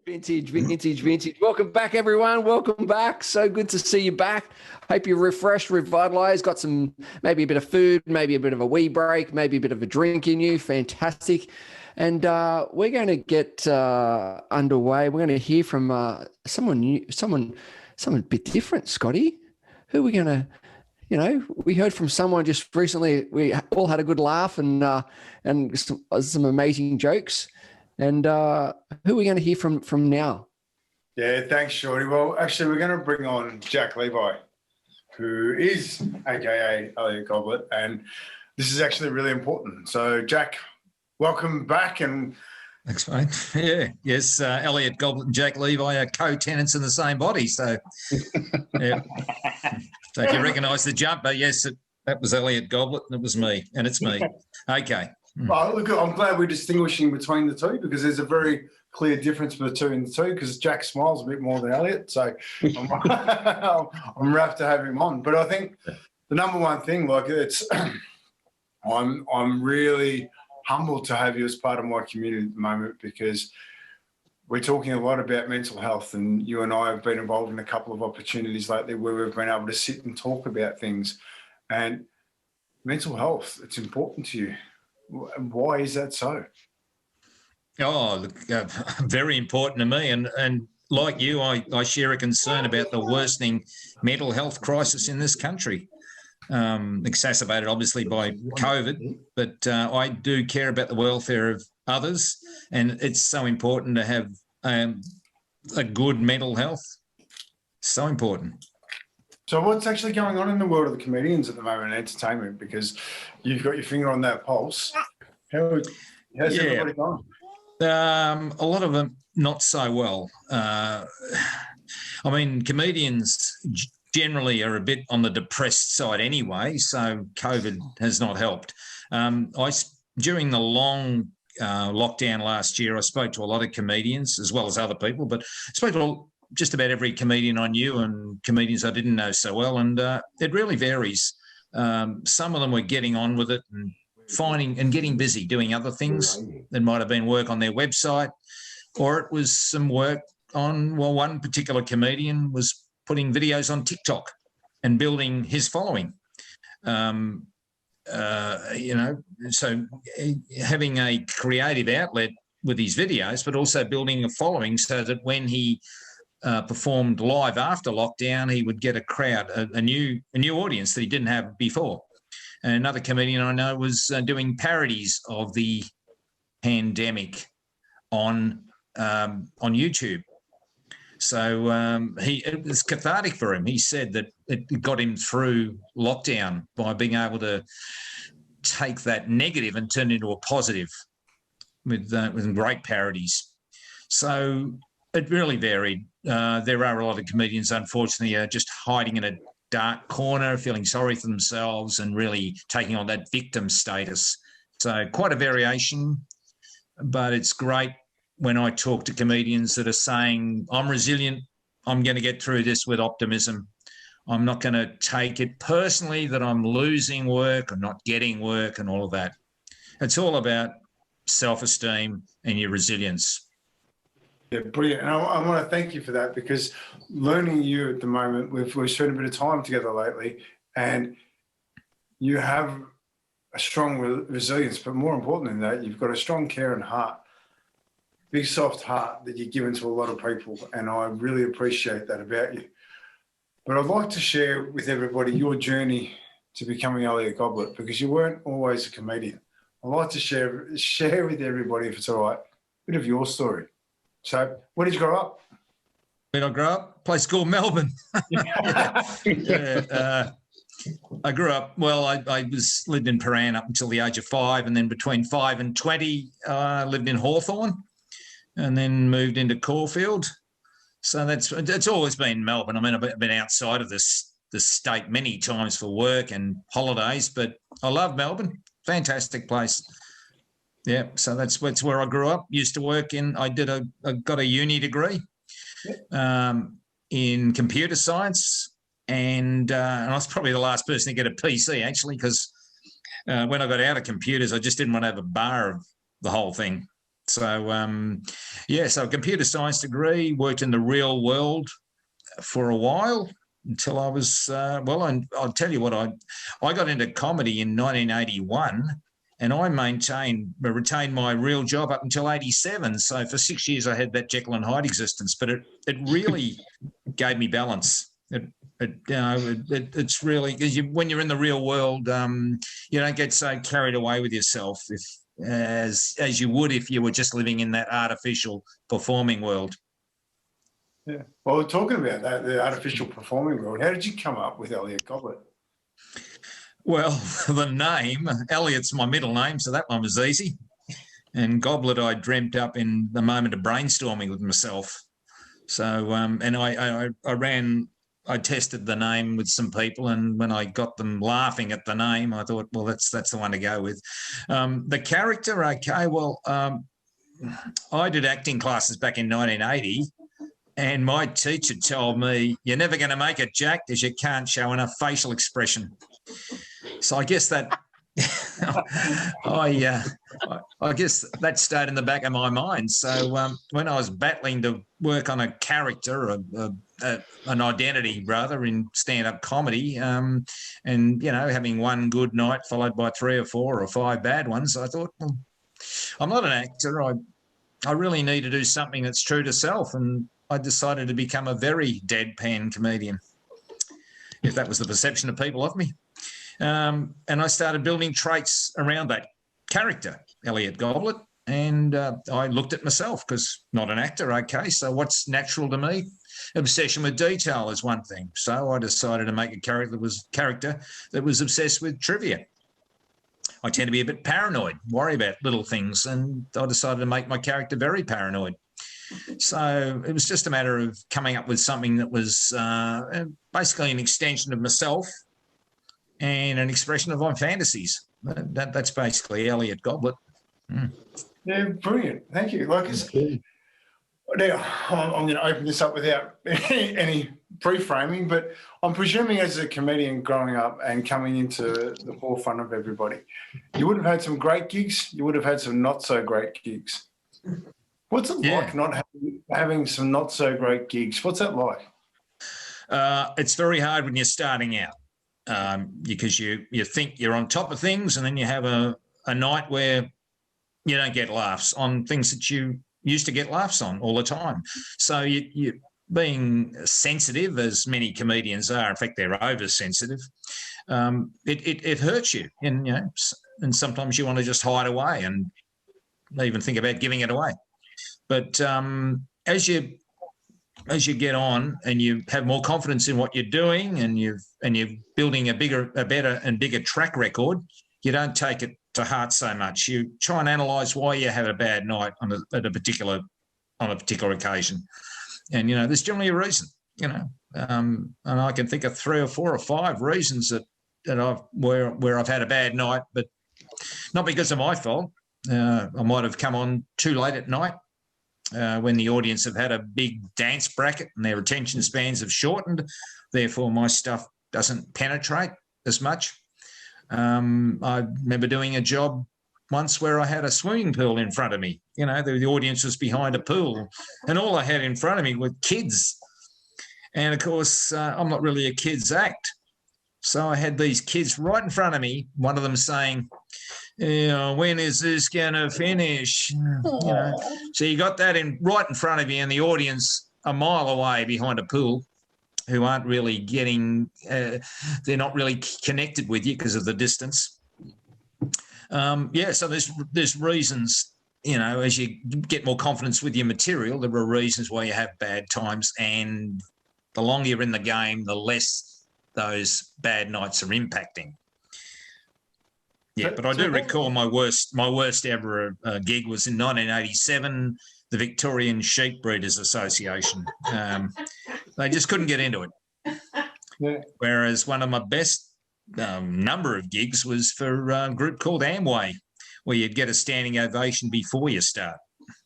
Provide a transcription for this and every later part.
Vintage, vintage, vintage. Welcome back, everyone. Welcome back. So good to see you back. Hope you're refreshed, revitalized, got some, maybe a bit of food, maybe a bit of a wee break, maybe a bit of a drink in you. Fantastic. And we're going to get underway. We're going to hear from someone new, someone a bit different, Scotty. Who are we going to, we heard from someone just recently. We all had a good laugh and some amazing jokes. And who are we going to hear from now? Yeah, thanks, Shorty. Well, actually, we're going to bring on Jack Levi, who is AKA Elliot Goblet, and this is actually really important. So, Jack, welcome back. And thanks, mate. Yeah, yes, Elliot Goblet and Jack Levi are co-tenants in the same body. So, yeah. So if you recognise the jumper, yes, that was Elliot Goblet, and it was me, and it's me. Okay. Well, look, I'm glad we're distinguishing between the two because there's a very clear difference between the two because Jack smiles a bit more than Elliot. So I'm rapt to have him on. But I think the number one thing, like it's, I'm really humbled to have you as part of my community at the moment because we're talking a lot about mental health, and you and I have been involved in a couple of opportunities lately where we've been able to sit and talk about things. And mental health, it's important to you. Why is that so? Oh, look, very important to me. And like you, I share a concern about the worsening mental health crisis in this country, exacerbated obviously by COVID. But I do care about the welfare of others, and it's so important to have a good mental health. So important. So what's actually going on in the world of the comedians at the moment in entertainment? Because you've got your finger on that pulse. How's everybody going? A lot of them not so well. I mean, comedians generally are a bit on the depressed side anyway, so COVID has not helped. During the long lockdown last year, I spoke to a lot of comedians as well as other people, but I spoke to just about every comedian I knew and comedians I didn't know so well, and it really varies. Some of them were getting on with it and finding and getting busy doing other things. That might have been work on their website, or it was some work on, well, one particular comedian was putting videos on TikTok and building his following. So having a creative outlet with his videos, but also building a following so that when he performed live after lockdown, he would get a crowd, a new audience that he didn't have before. And another comedian I know was doing parodies of the pandemic on YouTube. So it was cathartic for him. He said that it got him through lockdown by being able to take that negative and turn it into a positive with great parodies. So it really varied. There are a lot of comedians, unfortunately, just hiding in a dark corner, feeling sorry for themselves and really taking on that victim status. So quite a variation, but it's great when I talk to comedians that are saying, I'm resilient, I'm going to get through this with optimism. I'm not going to take it personally that I'm losing work or not getting work and all of that. It's all about self-esteem and your resilience. Yeah, brilliant. And I want to thank you for that because learning you at the moment, we've spent a bit of time together lately, and you have a strong resilience, but more important than that, you've got a strong care and heart, big soft heart that you're giving to a lot of people, and I really appreciate that about you. But I'd like to share with everybody your journey to becoming Elliot Goblet because you weren't always a comedian. I'd like to share with everybody, if it's all right, a bit of your story. So, where did you grow up? Where did I grow up? A place called Melbourne. I grew up, well, I lived in Paran up until the age of 5, and then between 5 and 20, I lived in Hawthorn and then moved into Caulfield. So that's always been Melbourne. I mean, I've been outside of the state many times for work and holidays, but I love Melbourne. Fantastic place. Yeah, so that's where I grew up. Used to work in. I got a uni degree in computer science, and I was probably the last person to get a PC actually, because when I got out of computers, I just didn't want to have a bar of the whole thing. So, yeah, so a computer science degree, worked in the real world for a while until I was, and I'll tell you what, I got into comedy in 1981 and I retained my real job up until 87. So for 6 years, I had that Jekyll and Hyde existence, but it really gave me balance. It's really, because when you're in the real world, you don't get so carried away with yourself as you would if you were just living in that artificial performing world. Yeah. Well, we're talking about that, the artificial performing world. How did you come up with Elliot Goblet? Well, the name, Elliot's my middle name, so that one was easy. And Goblet I dreamt up in the moment of brainstorming with myself. So, and I tested the name with some people, and when I got them laughing at the name, I thought, well, that's the one to go with. The character, okay, well, I did acting classes back in 1980, and my teacher told me, you're never going to make it, Jack, because you can't show enough facial expression. So I guess that I guess that stayed in the back of my mind. So when I was battling to work on a character, an identity rather, in stand-up comedy, and having one good night followed by 3 or 4 or 5 bad ones, I thought, well, I'm not an actor. I really need to do something that's true to self, and I decided to become a very deadpan comedian, if that was the perception of people of me. And I started building traits around that character, Elliot Goblet, and I looked at myself, because not an actor, okay, so what's natural to me? Obsession with detail is one thing. So I decided to make a character that was obsessed with trivia. I tend to be a bit paranoid, worry about little things, and I decided to make my character very paranoid. So it was just a matter of coming up with something that was basically an extension of myself and an expression of my fantasies. That's basically Elliot Goblet. Mm. Yeah, brilliant. Thank you. Now, I'm going to open this up without any pre-framing, but I'm presuming as a comedian growing up and coming into the forefront of everybody, you would have had some great gigs, you would have had some not so great gigs. What's it like not having some not so great gigs? What's that like? It's very hard when you're starting out, because you think you're on top of things, and then you have a night where you don't get laughs on things that you used to get laughs on all the time. So you being sensitive, as many comedians are, in fact, they're oversensitive, it hurts you. And, and sometimes you want to just hide away and even think about giving it away. But as you get on and you have more confidence in what you're doing, and you're building a better and bigger track record, you don't take it to heart so much. You try and analyse why you had a bad night on a particular occasion, and there's generally a reason. And I can think of 3 or 4 or 5 reasons that where I've had a bad night, but not because of my fault. I might have come on too late at night, when the audience have had a big dance bracket and their attention spans have shortened. Therefore, my stuff doesn't penetrate as much. I remember doing a job once where I had a swimming pool in front of me. The audience was behind a pool, and all I had in front of me were kids. And, of course, I'm not really a kids act. So I had these kids right in front of me, one of them saying, when is this going to finish? So you got that right in front of you, and the audience a mile away behind a pool, who aren't really getting, they're not really connected with you because of the distance. So there's reasons, as you get more confidence with your material, there are reasons why you have bad times, and the longer you're in the game, the less those bad nights are impacting. Yeah, but I do recall my worst ever gig was in 1987, the Victorian Sheep Breeders Association. They just couldn't get into it. Yeah. Whereas one of my best number of gigs was for a group called Amway, where you'd get a standing ovation before you start.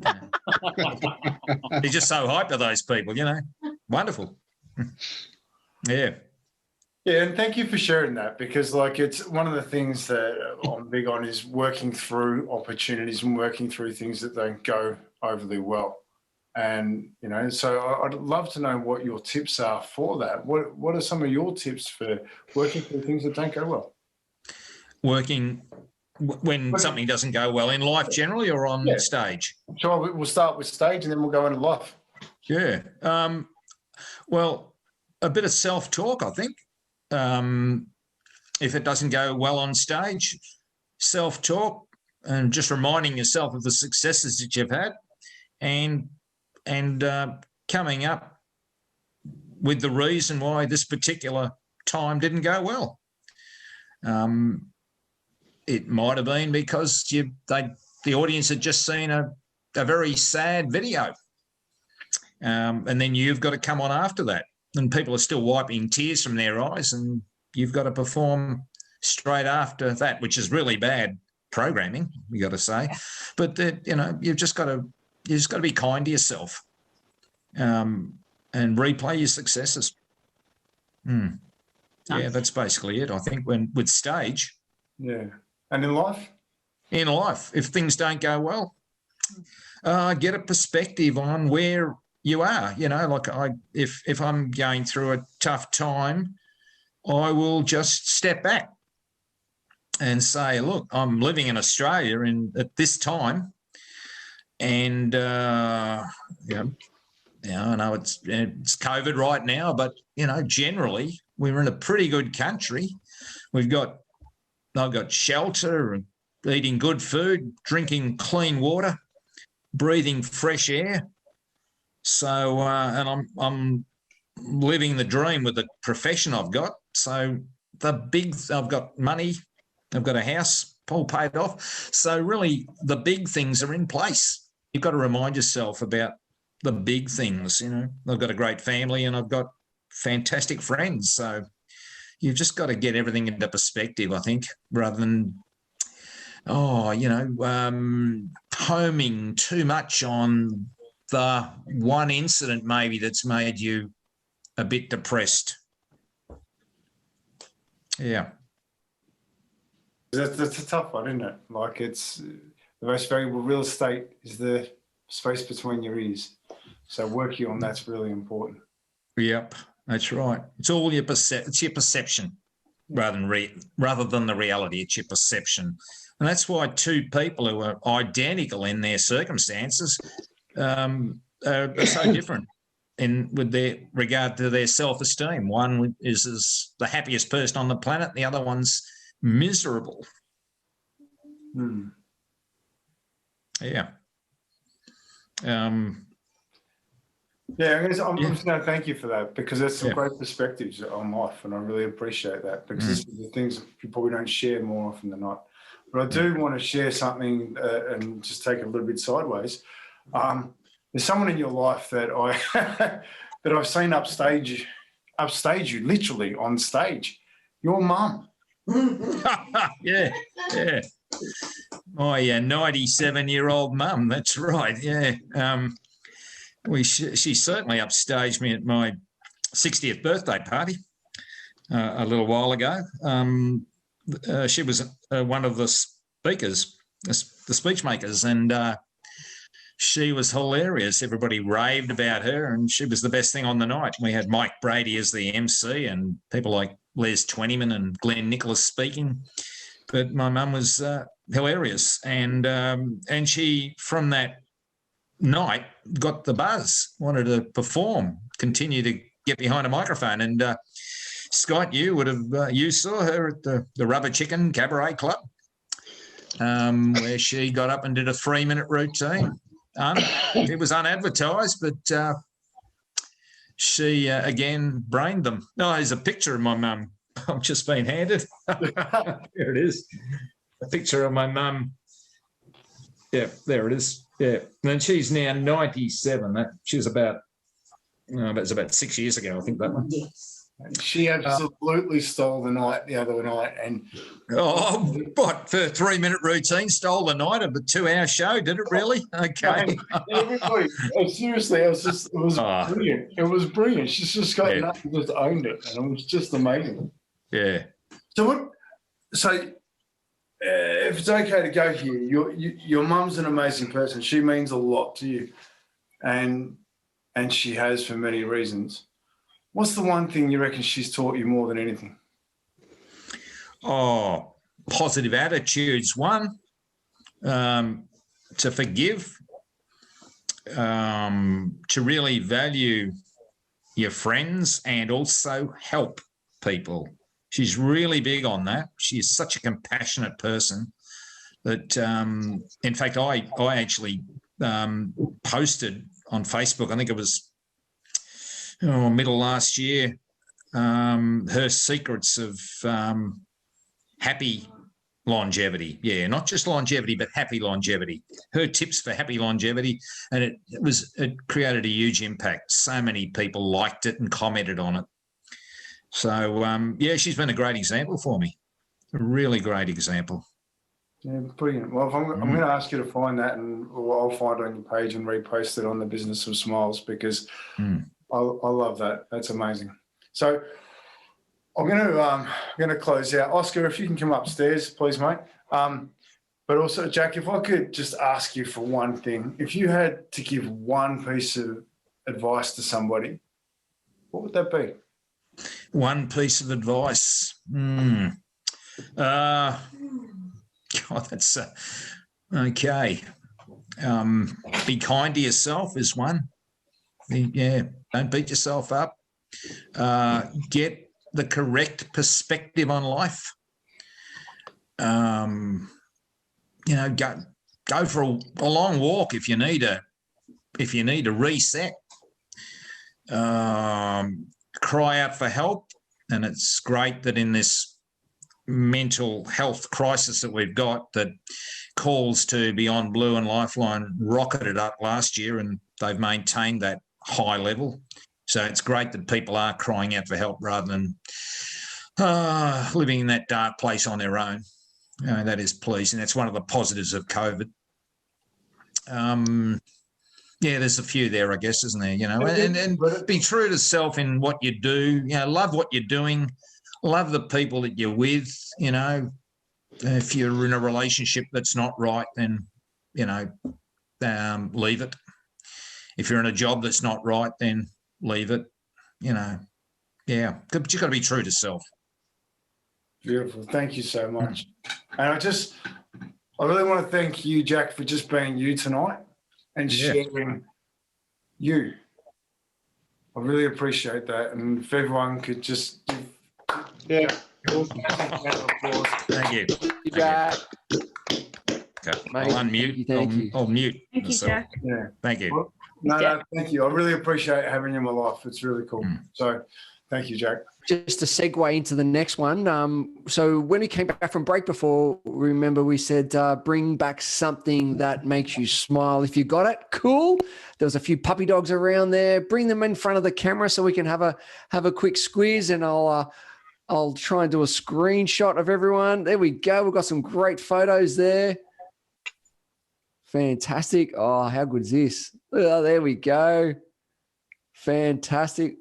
They're just so hyped for those people, Wonderful. Yeah. Yeah, and thank you for sharing that, because like it's one of the things that I'm big on is working through opportunities and working through things that don't go overly well. And so I'd love to know what your tips are for that. What are some of your tips for working through things that don't go well? Working when something doesn't go well in life generally, or on stage? Sure, we'll start with stage and then we'll go into life. Yeah. Well, a bit of self-talk, I think. If it doesn't go well on stage, self-talk and just reminding yourself of the successes that you've had, and coming up with the reason why this particular time didn't go well. It might have been because the audience had just seen a very sad video, and then you've got to come on after that, and people are still wiping tears from their eyes, and you've got to perform straight after that, which is really bad programming, we got to say. But you've just got to be kind to yourself, and replay your successes. Nice. Yeah, that's basically it, I think, with stage. Yeah. And in life? In life, if things don't go well, get a perspective on where you are. If I'm going through a tough time, I will just step back and say, look, I'm living in Australia at this time, and I know it's COVID right now, but generally we're in a pretty good country. I've got shelter and eating good food, drinking clean water, breathing fresh air. So, and I'm living the dream with the profession I've got. So I've got money, I've got a house all paid off. So really the big things are in place. You've got to remind yourself about the big things. I've got a great family and I've got fantastic friends. So you've just got to get everything into perspective, I think, rather than, homing too much on the one incident maybe that's made you a bit depressed. Yeah. That's a tough one, isn't it? Like, it's the most valuable real estate is the space between your ears. So working on that's really important. Yep, that's right. It's all your it's your perception rather than the reality. It's your perception. And that's why two people who are identical in their circumstances are so different with their regard to their self-esteem. One is the happiest person on the planet, the other one's miserable. Yeah. I'm just going to thank you for that, because there's some great perspectives on life, and I really appreciate that, because this is the things that you probably don't share more often than not. But I do want to share something and just take it a little bit sideways. There's someone in your life that that I've seen upstage you, literally on stage. Your mum. Yeah. My 97-year-old mum. That's right. Yeah. She certainly upstaged me at my 60th birthday party a little while ago. She was one of the speakers, the speech makers, and she was hilarious. Everybody raved about her, and she was the best thing on the night. We had Mike Brady as the MC and people like Les Twentyman and Glenn Nicholas speaking. But my mum was hilarious, and she, from that night, got the buzz, wanted to perform, continue to get behind a microphone. And Scott, you saw her at the Rubber Chicken Cabaret Club, where she got up and did a 3-minute routine. It was unadvertised, but she again brained them. No, there's a picture of my mum. I've just been handed. There it is. A picture of my mum. Yeah, there it is. Yeah, and she's now 97. She was about 6 years ago, I think, that one. Yes. She absolutely stole the night the other night. And what, for a 3-minute routine, stole the night of the 2-hour show, did it really? Okay. Everybody, seriously, it was brilliant. It was brilliant. She's just got nothing, just owned it. And it was just amazing. Yeah. So if it's okay to go here, your mum's an amazing person. She means a lot to you. And she has for many reasons. What's the one thing you reckon she's taught you more than anything? Oh, positive attitudes. One, to forgive, to really value your friends and also help people. She's really big on that. She's such a compassionate person that, in fact, I actually posted on Facebook, I think it was middle last year, her secrets of happy longevity. Yeah, not just longevity, but happy longevity. Her tips for happy longevity, and it created a huge impact. So many people liked it and commented on it. So she's been a great example for me. A really great example. Yeah, brilliant. Well, I'm going to ask you to find that, and I'll find it on your page and repost it on the Business of Smiles, because I love that. That's amazing. So I'm going to close out. Oscar, if you can come upstairs, please, mate. But also, Jack, if I could just ask you for one thing. If you had to give one piece of advice to somebody, what would that be? One piece of advice. God, that's okay. Be kind to yourself is one. Don't beat yourself up. Get the correct perspective on life. Go for a long walk if you need a reset. Cry out for help, and it's great that in this mental health crisis that we've got, that calls to Beyond Blue and Lifeline rocketed up last year, and they've maintained that high level. So it's great that people are crying out for help rather than living in that dark place on their own. That is pleasing. That's one of the positives of COVID. There's a few there, I guess, isn't there? And be true to self in what you do. Love what you're doing. Love the people that you're with. If you're in a relationship that's not right, then leave it. If you're in a job that's not right, then leave it. But you've got to be true to self. Beautiful. Thank you so much. And I really want to thank you, Jack, for just being you tonight and sharing you. I really appreciate that. And if everyone could just give Thank you. Jack. Okay. I'll unmute. Thank you. I'll mute. Thank you, Jack. Yeah. Thank you. Well, no, thank you. I really appreciate having you in my life. It's really cool. So thank you, Jack. Just to segue into the next one. So when we came back from break before, remember we said bring back something that makes you smile. If you got it, cool. There was a few puppy dogs around there. Bring them in front of the camera so we can have a quick squeeze, and I'll try and do a screenshot of everyone. There we go. We've got some great photos there. Fantastic. Oh, how good is this? Oh, there we go. Fantastic.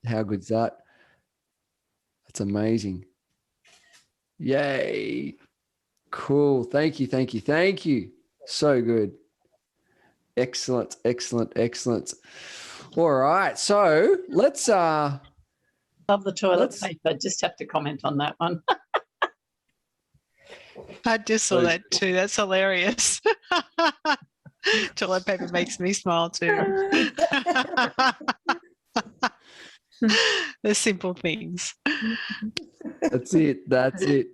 How good's that? That's amazing. Yay. Cool. Thank you. Thank you. Thank you. So good. Excellent. Excellent. Excellent. All right. So let's love the toilet paper. Just have to comment on that one. I just saw that too. That's hilarious. Toilet paper makes me smile too. The simple things. That's it. That's it.